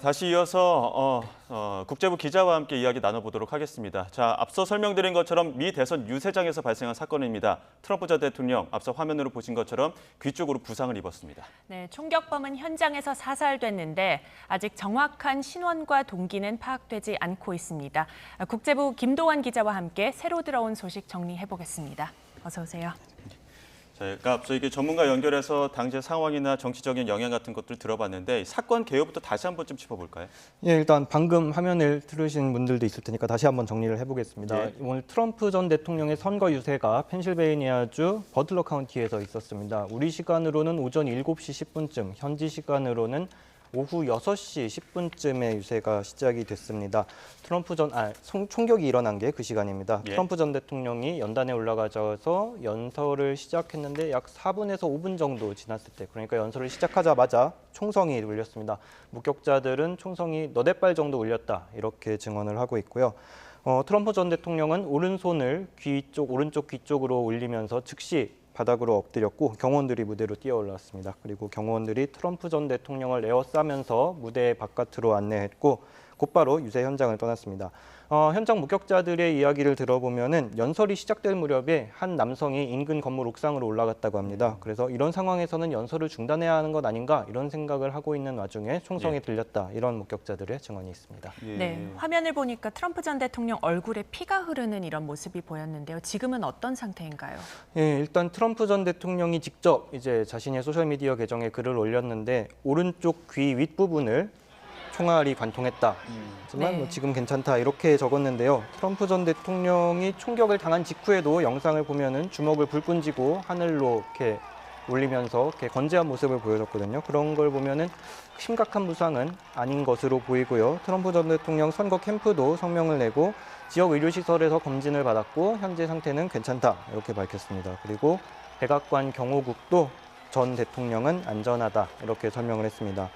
다시 이어서 국제부 기자와 함께 이야기 나눠보도록 하겠습니다. 자, 앞서 설명드린 것처럼 미 대선 유세장에서 발생한 사건입니다. 트럼프 전 대통령, 앞서 화면으로 보신 것처럼 귀 쪽으로 부상을 입었습니다. 네, 총격범은 현장에서 사살됐는데 아직 정확한 신원과 동기는 파악되지 않고 있습니다. 국제부 김도환 기자와 함께 새로 들어온 소식 정리해보겠습니다. 어서 오세요. 저희가 앞서 이게 전문가 연결해서 당시 상황이나 정치적인 영향 같은 것들 들어봤는데 사건 개요부터 다시 한번 좀 짚어볼까요? 예, 일단 방금 화면을 들으신 분들도 있을 테니까 다시 한번 정리를 해보겠습니다. 예. 오늘 트럼프 전 대통령의 선거 유세가 펜실베이니아주 버틀러 카운티에서 있었습니다. 우리 시간으로는 오전 7시 10분쯤, 현지 시간으로는 오후 6시 10분쯤에 유세가 시작이 됐습니다. 총격이 일어난 게 그 시간입니다. 예. 트럼프 전 대통령이 연단에 올라가셔서 연설을 시작했는데 약 4분에서 5분 정도 지났을 때, 그러니까 연설을 시작하자마자 총성이 울렸습니다. 목격자들은 총성이 너댓 발 정도 울렸다, 이렇게 증언을 하고 있고요. 트럼프 전 대통령은 오른손을 오른쪽 귀 쪽으로 올리면서 즉시 바닥으로 엎드렸고 경호원들이 무대로 뛰어 올랐습니다. 그리고 경호원들이 트럼프 전 대통령을 에워싸면서 무대 바깥으로 안내했고 곧바로 유세 현장을 떠났습니다. 현장 목격자들의 이야기를 들어보면은 연설이 시작될 무렵에 한 남성이 인근 건물 옥상으로 올라갔다고 합니다. 그래서 이런 상황에서는 연설을 중단해야 하는 것 아닌가 이런 생각을 하고 있는 와중에 총성이 들렸다, 이런 목격자들의 증언이 있습니다. 예. 네, 화면을 보니까 트럼프 전 대통령 얼굴에 피가 흐르는 이런 모습이 보였는데요. 지금은 어떤 상태인가요? 예, 일단 트럼프 전 대통령이 직접 이제 자신의 소셜미디어 계정에 글을 올렸는데 오른쪽 귀 윗부분을 총알이 관통했다. 하지만 네. 지금 괜찮다, 이렇게 적었는데요. 트럼프 전 대통령이 총격을 당한 직후에도 영상을 보면은 주먹을 불끈 쥐고 하늘로 이렇게 올리면서 이렇게 건재한 모습을 보여줬거든요. 그런 걸 보면은 심각한 부상은 아닌 것으로 보이고요. 트럼프 전 대통령 선거 캠프도 성명을 내고 지역 의료시설에서 검진을 받았고 현재 상태는 괜찮다, 이렇게 밝혔습니다. 그리고 백악관 경호국도 전 대통령은 안전하다, 이렇게 설명을 했습니다.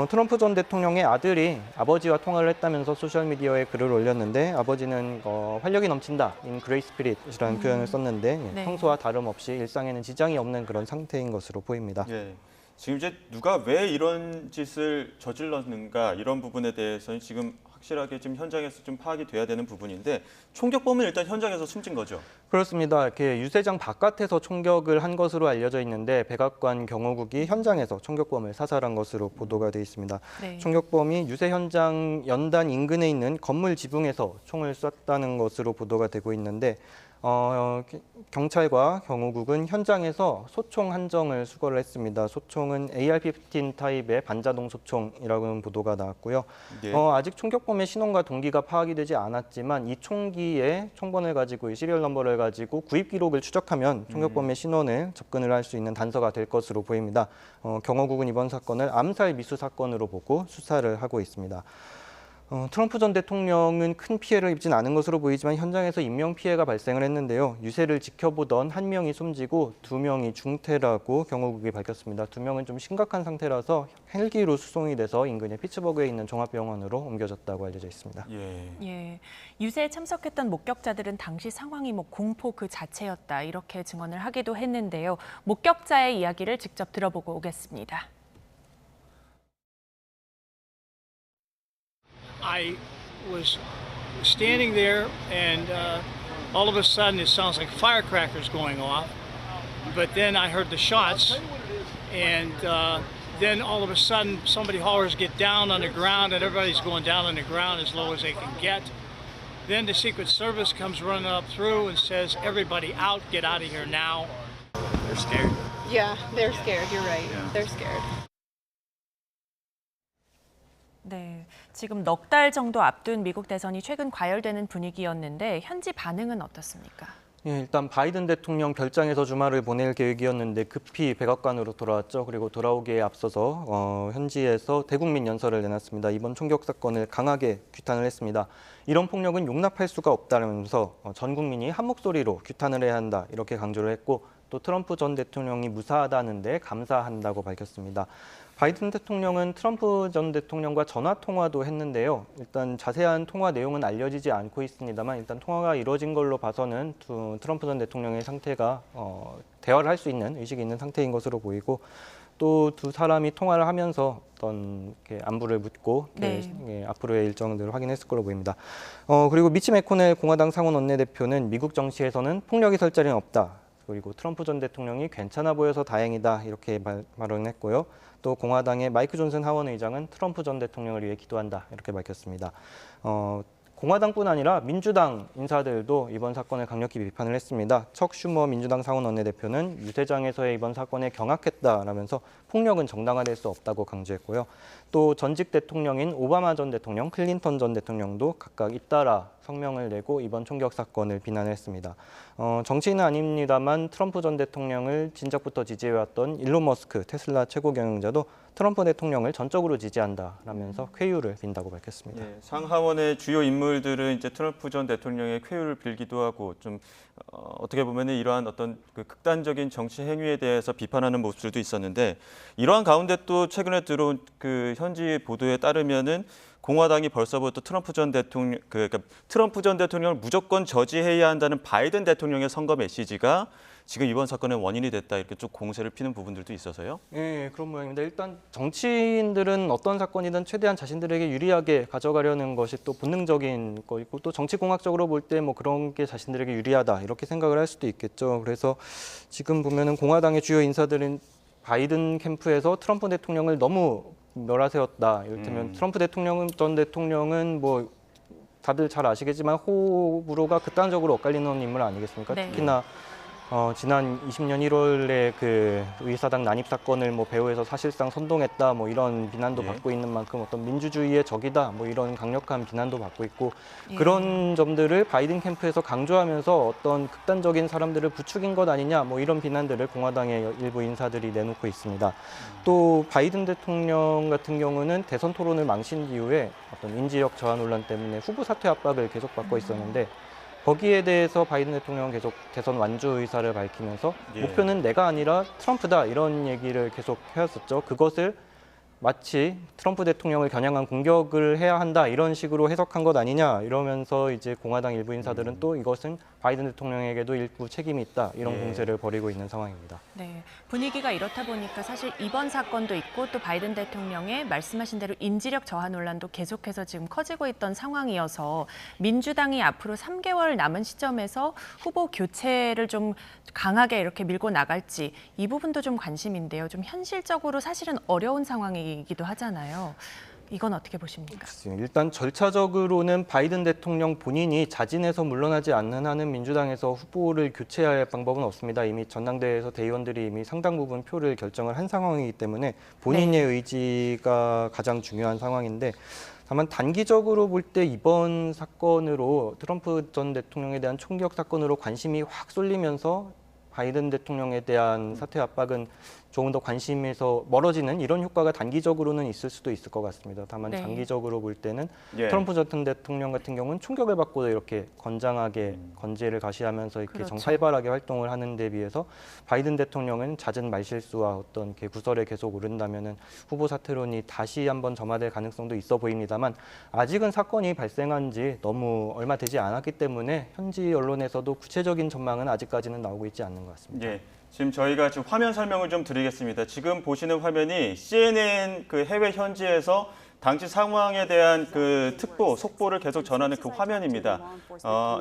트럼프 전 대통령의 아들이 아버지와 통화를 했다면서 소셜미디어에 글을 올렸는데 아버지는 활력이 넘친다, in great spirit이라는 표현을 썼는데 네. 평소와 다름없이 일상에는 지장이 없는 그런 상태인 것으로 보입니다. 예. 지금 이제 누가 왜 이런 짓을 저질렀는가 이런 부분에 대해서는 지금 확실하게 지금 현장에서 좀 파악이 돼야 되는 부분인데 총격범은 일단 현장에서 숨진 거죠. 그렇습니다. 이렇게 유세장 바깥에서 총격을 한 것으로 알려져 있는데 백악관 경호국이 현장에서 총격범을 사살한 것으로 보도가 돼 있습니다. 네. 총격범이 유세 현장 연단 인근에 있는 건물 지붕에서 총을 쐈다는 것으로 보도가 되고 있는데 경찰과 경호국은 현장에서 소총 한정을 수거를 했습니다. 소총은 AR-15 타입의 반자동 소총이라고는 보도가 나왔고요. 예. 아직 총격범의 신원과 동기가 파악이 되지 않았지만 이 총기의 총번을 가지고 이 시리얼 넘버를 가지고 구입 기록을 추적하면 총격범의 신원을 접근을 할 수 있는 단서가 될 것으로 보입니다. 경호국은 이번 사건을 암살 미수 사건으로 보고 수사를 하고 있습니다. 트럼프 전 대통령은 큰 피해를 입진 않은 것으로 보이지만 현장에서 인명피해가 발생을 했는데요. 유세를 지켜보던 한 명이 숨지고 2명이 중태라고 경호국이 밝혔습니다. 2명은 좀 심각한 상태라서 헬기로 수송이 돼서 인근의 피츠버그에 있는 종합병원으로 옮겨졌다고 알려져 있습니다. 예. 예, 유세에 참석했던 목격자들은 당시 상황이 공포 그 자체였다, 이렇게 증언을 하기도 했는데요. 목격자의 이야기를 직접 들어보고 오겠습니다. I was standing there, and all of a sudden it sounds like firecrackers going off. But then I heard the shots, and then all of a sudden somebody hollers, "Get down on the ground," and everybody's going down on the ground as low as they can get. Then the Secret Service comes running up through and says, "Everybody out, get out of here now." They're scared. Yeah, they're scared. You're right. Yeah. They're scared. 네, 지금 넉 달 정도 앞둔 미국 대선이 최근 과열되는 분위기였는데 현지 반응은 어떻습니까? 예, 일단 바이든 대통령 별장에서 주말을 보낼 계획이었는데 급히 백악관으로 돌아왔죠. 그리고 돌아오기에 앞서서 현지에서 대국민 연설을 내놨습니다. 이번 총격 사건을 강하게 규탄을 했습니다. 이런 폭력은 용납할 수가 없다면서 전 국민이 한 목소리로 규탄을 해야 한다, 이렇게 강조를 했고 또 트럼프 전 대통령이 무사하다는데 감사한다고 밝혔습니다. 바이든 대통령은 트럼프 전 대통령과 전화 통화도 했는데요. 일단 자세한 통화 내용은 알려지지 않고 있습니다만 일단 통화가 이루어진 걸로 봐서는 트럼프 전 대통령의 상태가 대화를 할 수 있는 의식이 있는 상태인 것으로 보이고 또 두 사람이 통화를 하면서 어떤 이렇게 안부를 묻고 네. 앞으로의 일정들을 확인했을 걸로 보입니다. 그리고 미치 매코넬 공화당 상원 원내대표는 미국 정치에서는 폭력이 설 자리는 없다. 그리고 트럼프 전 대통령이 괜찮아 보여서 다행이다 이렇게 발언했고요. 또 공화당의 마이크 존슨 하원 의장은 트럼프 전 대통령을 위해 기도한다 이렇게 밝혔습니다. 공화당뿐 아니라 민주당 인사들도 이번 사건을 강력히 비판을 했습니다. 척 슈머 민주당 상원 원내대표는 유세장에서의 이번 사건에 경악했다라면서 폭력은 정당화될 수 없다고 강조했고요. 또 전직 대통령인 오바마 전 대통령, 클린턴 전 대통령도 각각 잇따라 성명을 내고 이번 총격 사건을 비난을 했습니다. 정치인은 아닙니다만 트럼프 전 대통령을 진작부터 지지해왔던 일론 머스크 테슬라 최고 경영자도 트럼프 대통령을 전적으로 지지한다라면서 쾌유를 빈다고 밝혔습니다. 예, 상하원의 주요 인물들은 이제 트럼프 전 대통령의 쾌유를 빌기도 하고 좀 어떻게 보면 이러한 어떤 그 극단적인 정치 행위에 대해서 비판하는 모습들도 있었는데 이러한 가운데 또 최근에 들어온 그 현지 보도에 따르면은 공화당이 벌써부터 트럼프 전 대통령을 무조건 저지해야 한다는 바이든 대통령의 선거 메시지가 지금 이번 사건의 원인이 됐다 이렇게 좀 공세를 피는 부분들도 있어서요. 네, 그런 모양입니다. 일단 정치인들은 어떤 사건이든 최대한 자신들에게 유리하게 가져가려는 것이 또 본능적인 거이고 또 정치공학적으로 볼 때 뭐 그런 게 자신들에게 유리하다 이렇게 생각을 할 수도 있겠죠. 그래서 지금 보면은 공화당의 주요 인사들은 바이든 캠프에서 트럼프 대통령을 너무 멸하세웠다. 이를테면 트럼프 전 대통령은 뭐 다들 잘 아시겠지만 호불호가 극단적으로 엇갈리는 인물 아니겠습니까? 네. 특히나 지난 20년 1월에 그 의사당 난입 사건을 뭐 배후에서 사실상 선동했다 뭐 이런 비난도 예. 받고 있는 만큼 어떤 민주주의의 적이다 뭐 이런 강력한 비난도 받고 있고 예. 그런 점들을 바이든 캠프에서 강조하면서 어떤 극단적인 사람들을 부추긴 것 아니냐 뭐 이런 비난들을 공화당의 일부 인사들이 내놓고 있습니다. 또 바이든 대통령 같은 경우는 대선 토론을 망친 이후에 어떤 인지력 저하 논란 때문에 후보 사퇴 압박을 계속 받고 있었는데 거기에 대해서 바이든 대통령은 계속 대선 완주 의사를 밝히면서 예. 목표는 내가 아니라 트럼프다 이런 얘기를 계속 해왔었죠. 그것을 마치 트럼프 대통령을 겨냥한 공격을 해야 한다 이런 식으로 해석한 것 아니냐 이러면서 이제 공화당 일부 인사들은 또 이것은 바이든 대통령에게도 일부 책임이 있다 이런 예. 공세를 벌이고 있는 상황입니다. 네, 분위기가 이렇다 보니까 사실 이번 사건도 있고 또 바이든 대통령의 말씀하신 대로 인지력 저하 논란도 계속해서 지금 커지고 있던 상황이어서 민주당이 앞으로 3개월 남은 시점에서 후보 교체를 좀 강하게 이렇게 밀고 나갈지 이 부분도 좀 관심인데요. 좀 현실적으로 사실은 어려운 상황이기도 하잖아요. 이건 어떻게 보십니까? 일단 절차적으로는 바이든 대통령 본인이 자진해서 물러나지 않는 한은 민주당에서 후보를 교체할 방법은 없습니다. 이미 전당대회에서 대의원들이 이미 상당 부분 표를 결정을 한 상황이기 때문에 본인의 의지가 가장 중요한 상황인데 다만 단기적으로 볼 때 이번 사건으로 트럼프 전 대통령에 대한 총격 사건으로 관심이 확 쏠리면서 바이든 대통령에 대한 사퇴 압박은 조금 더 관심에서 멀어지는 이런 효과가 단기적으로는 있을 수도 있을 것 같습니다. 다만 네. 장기적으로 볼 때는 예. 트럼프 전 대통령 같은 경우는 총격을 받고도 이렇게 건장하게 건재를 가시하면서 이렇게 그렇죠. 활발하게 활동을 하는 데 비해서 바이든 대통령은 잦은 말실수와 어떤 이렇게 구설에 계속 오른다면은 후보 사퇴론이 다시 한번 점화될 가능성도 있어 보입니다만 아직은 사건이 발생한 지 너무 얼마 되지 않았기 때문에 현지 언론에서도 구체적인 전망은 아직까지는 나오고 있지 않는 것 같습니다. 예. 지금 저희가 지금 화면 설명을 좀 드리겠습니다. 지금 보시는 화면이 CNN 그 해외 현지에서 당시 상황에 대한 그 특보, 속보를 계속 전하는 그 화면입니다.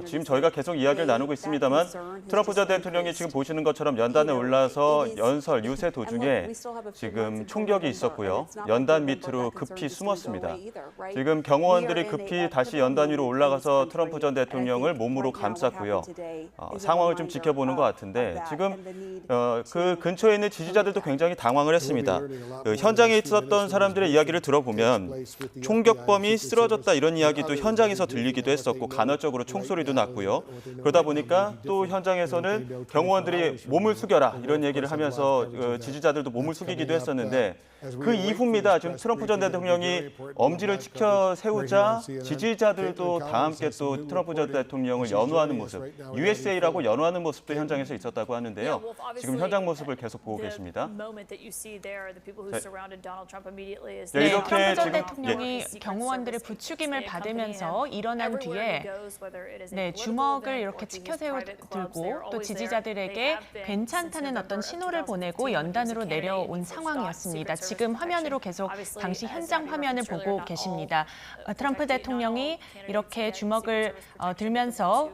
지금 저희가 계속 이야기를 나누고 있습니다만 트럼프 전 대통령이 지금 보시는 것처럼 연단에 올라서 연설, 유세 도중에 지금 총격이 있었고요. 연단 밑으로 급히 숨었습니다. 지금 경호원들이 급히 다시 연단 위로 올라가서 트럼프 전 대통령을 몸으로 감쌌고요. 상황을 좀 지켜보는 것 같은데 지금 그 근처에 있는 지지자들도 굉장히 당황을 했습니다. 그 현장에 있었던 사람들의 이야기를 들어보면 총격범이 쓰러졌다 이런 이야기도 현장에서 들리기도 했었고 간헐적으로 총소리도 났고요. 그러다 보니까 또 현장에서는 경호원들이 몸을 숙여라 이런 얘기를 하면서 지지자들도 몸을 숙이기도 했었는데 그 이후입니다. 지금 트럼프 전 대통령이 엄지를 치켜 세우자 지지자들도 다 함께 또 트럼프 전 대통령을 연호하는 모습, USA라고 연호하는 모습도 현장에서 있었다고 하는데요. 지금 현장 모습을 계속 보고 계십니다. 네, 이렇게 트럼프 전 지금 대통령이 경호원들의 부추김을 받으면서 일어난 뒤에 주먹을 이렇게 치켜 세워들고 또 지지자들에게 괜찮다는 어떤 신호를 보내고 연단으로 내려온 상황이었습니다. 지금 화면으로 계속 당시 현장 화면을 보고 계십니다. 트럼프 대통령이 이렇게 주먹을 들면서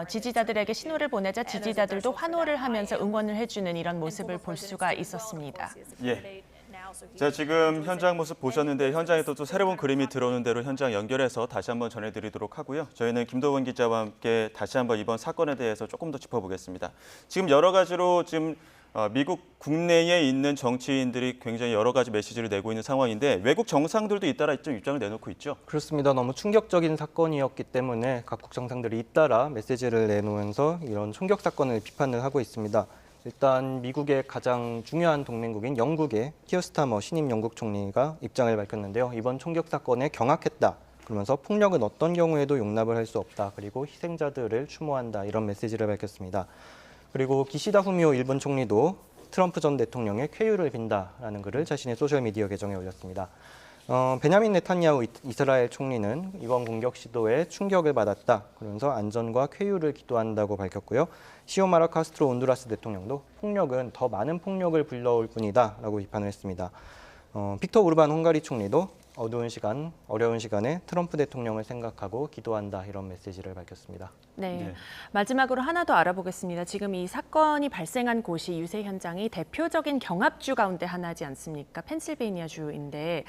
지지자들에게 신호를 보내자 지지자들도 환호를 하면서 응원을 해주는 이런 모습을 볼 수가 있었습니다. 예. 자, 지금 현장 모습 보셨는데 현장에 또 새로운 그림이 들어오는 대로 현장 연결해서 다시 한번 전해드리도록 하고요. 저희는 김도원 기자와 함께 다시 한번 이번 사건에 대해서 조금 더 짚어보겠습니다. 지금 여러 가지로 지금 미국 국내에 있는 정치인들이 굉장히 여러 가지 메시지를 내고 있는 상황인데 외국 정상들도 잇따라 좀 입장을 내놓고 있죠. 그렇습니다. 너무 충격적인 사건이었기 때문에 각국 정상들이 잇따라 메시지를 내놓으면서 이런 총격 사건을 비판을 하고 있습니다. 일단 미국의 가장 중요한 동맹국인 영국의 키어 스타머 신임 영국 총리가 입장을 밝혔는데요. 이번 총격 사건에 경악했다. 그러면서 폭력은 어떤 경우에도 용납을 할 수 없다. 그리고 희생자들을 추모한다. 이런 메시지를 밝혔습니다. 그리고 기시다 후미오 일본 총리도 트럼프 전 대통령의 쾌유를 빈다라는 글을 자신의 소셜미디어 계정에 올렸습니다. 베냐민 네탄야후 이스라엘 총리는 이번 공격 시도에 충격을 받았다. 그러면서 안전과 쾌유를 기도한다고 밝혔고요. 시오마라 카스트로 온두라스 대통령도 폭력은 더 많은 폭력을 불러올 뿐이다 라고 비판을 했습니다. 빅터 오르반 헝가리 총리도 어려운 시간에 트럼프 대통령을 생각하고 기도한다 이런 메시지를 밝혔습니다. 네. 마지막으로 하나 더 알아보겠습니다. 지금 이 사건이 발생한 곳이 유세 현장이 대표적인 경합주 가운데 하나지 않습니까? 펜실베이니아주인데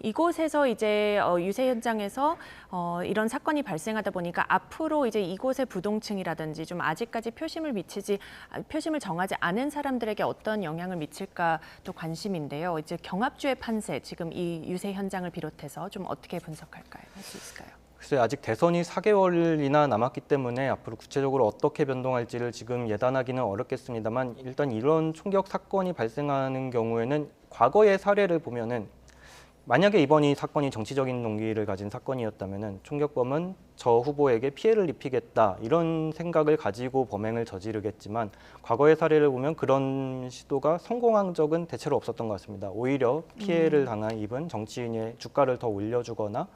이곳에서 이제 유세 현장에서 이런 사건이 발생하다 보니까 앞으로 이제 이곳의 부동층이라든지 좀 아직까지 표심을 정하지 않은 사람들에게 어떤 영향을 미칠까 또 관심인데요. 이제 경합주의 판세 지금 이 유세 현장을 비롯해서 좀 어떻게 분석할까요? 할 수 있을까요? 글쎄 아직 대선이 4개월이나 남았기 때문에 앞으로 구체적으로 어떻게 변동할지를 지금 예단하기는 어렵겠습니다만 일단 이런 총격 사건이 발생하는 경우에는 과거의 사례를 보면은 만약에 이번 사건이 정치적인 동기를 가진 사건이었다면은 총격범은 저 후보에게 피해를 입히겠다 이런 생각을 가지고 범행을 저지르겠지만 과거의 사례를 보면 그런 시도가 성공한 적은 대체로 없었던 것 같습니다. 오히려 피해를 입은 정치인의 주가를 더 올려주거나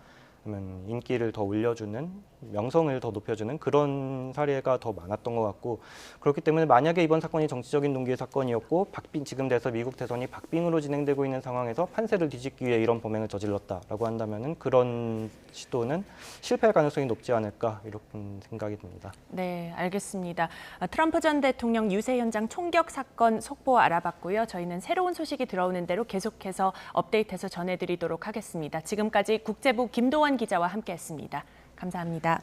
인기를 더 올려주는, 명성을 더 높여주는 그런 사례가 더 많았던 것 같고 그렇기 때문에 만약에 이번 사건이 정치적인 동기의 사건이었고 지금 미국 대선이 박빙으로 진행되고 있는 상황에서 판세를 뒤집기 위해 이런 범행을 저질렀다라고 한다면은 그런 시도는 실패할 가능성이 높지 않을까 이런 생각이 듭니다. 네, 알겠습니다. 트럼프 전 대통령 유세 현장 총격 사건 속보 알아봤고요. 저희는 새로운 소식이 들어오는 대로 계속해서 업데이트해서 전해드리도록 하겠습니다. 지금까지 국제부 김도원 기자와 함께했습니다. 감사합니다.